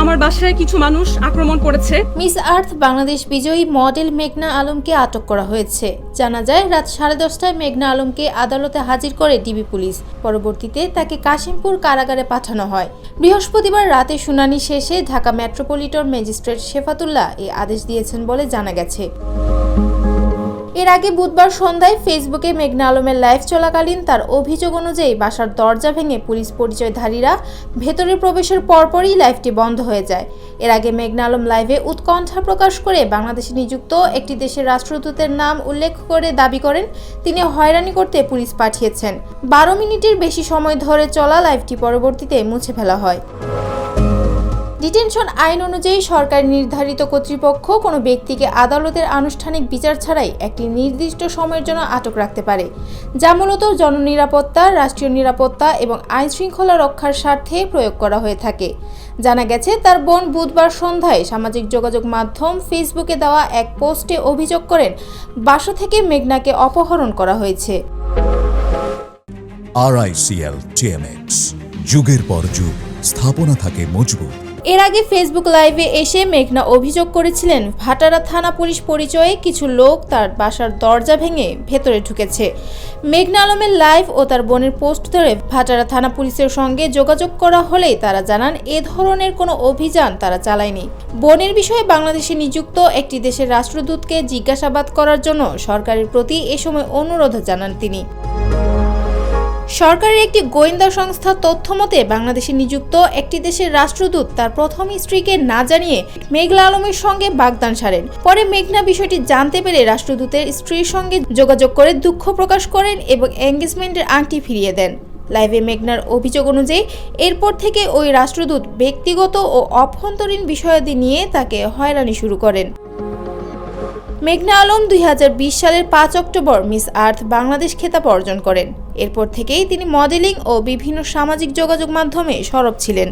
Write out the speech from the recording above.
আমার বাসায় কিছু মানুষ আক্রমণ করেছে। মিস আর্থ বাংলাদেশ বিজয়ী মডেল মেঘনা আলমকে আটক করা হয়েছে। জানা যায় রাত 10:30টায় মেঘনা আলমকে আদালতে হাজির করে ডিবি পুলিশ। পরবর্তীতে তাকে কাশিমপুর কারাগারে পাঠানো হয়। বৃহস্পতিবার রাতে শুনানি শেষে ঢাকা মেট্রোপলিটন ম্যাজিস্ট্রেট শেফাতুল্লাহ এই আদেশ দিয়েছেন বলে জানা গেছে। এর আগে বুধবার সন্ধ্যায় ফেসবুকে মেঘনা আলমের লাইভ চলাকালীন তার অভিযোগ অনুযায়ী বাসার দরজা ভেঙে পুলিশ পরিচয়ধারীরা ভেতরে প্রবেশের পরপরই লাইভটি বন্ধ হয়ে যায়। এর আগে মেঘনা আলম লাইভে উৎকণ্ঠা প্রকাশ করে বাংলাদেশে নিযুক্ত একটি দেশের রাষ্ট্রদূতের নাম উল্লেখ করে দাবি করেন তিনি হয়রানি করতে পুলিশ পাঠিয়েছেন। 12 মিনিটের বেশি সময় ধরে চলা লাইভটি পরবর্তীতে মুছে ফেলা হয়। ডিটেনশন আইন অনুযায়ী সরকার নির্ধারিত কর্তৃপক্ষ কোনো ব্যক্তিকে আদালতের আনুষ্ঠানিক বিচার ছাড়াই একটি নির্দিষ্ট সময়ের জন্য আটক রাখতে পারে, যা মূলত জননিরাপত্তা, রাষ্ট্রীয় নিরাপত্তা এবং আইন শৃঙ্খলা রক্ষার স্বার্থে প্রয়োগ করা হয়ে থাকে। জানা গেছে তার বোন বুধবার সন্ধ্যায় সামাজিক যোগাযোগ মাধ্যম ফেসবুকে দেওয়া এক পোস্টে অভিযোগ করেন বাসা থেকে মেঘনাকে অপহরণ করা হয়েছে। RICL TMX, যুগের পর যুগ স্থাপনা থাকে মজবুত। এর আগে ফেসবুক লাইভে এসে মেঘনা অভিযোগ করেছিলেন ভাটারা থানা পুলিশ পরিচয়ে কিছু লোক তার বাসার দরজা ভেঙে ভেতরে ঢুকেছে। মেঘনা আলমের লাইভ ও তার বোনের পোস্ট ধরে ভাটারা থানা পুলিশের সঙ্গে যোগাযোগ করা হলেই তারা জানান এ ধরনের কোনো অভিযান তারা চালায়নি। বোনের বিষয়ে বাংলাদেশে নিযুক্ত একটি দেশের রাষ্ট্রদূতকে জিজ্ঞাসাবাদ করার জন্য সরকারের প্রতি এ সময় অনুরোধ জানান তিনি। সরকারের একটি গোয়েন্দা সংস্থার তথ্য মতে বাংলাদেশে নিযুক্ত একটি দেশের রাষ্ট্রদূত তার প্রথম স্ত্রীকে না জানিয়ে মেঘনা আলমের সঙ্গে বাগদান সারেন। পরে মেঘনা বিষয়টি জানতে পেরে রাষ্ট্রদূতের স্ত্রীর সঙ্গে যোগাযোগ করে দুঃখ প্রকাশ করেন এবং এঙ্গেজমেন্টের আংটি ফিরিয়ে দেন। লাইভে মেঘনার অভিযোগ অনুযায়ী এরপর থেকে ওই রাষ্ট্রদূত ব্যক্তিগত ও অভ্যন্তরীণ বিষয়াদি নিয়ে তাকে হয়রানি শুরু করেন। মেঘনা আলম 2020 সালের 5 অক্টোবর মিস আর্থ বাংলাদেশ খেতাব অর্জন করেন। এরপর থেকেই তিনি মডেলিং ও বিভিন্ন সামাজিক যোগাযোগ মাধ্যমে সরব ছিলেন।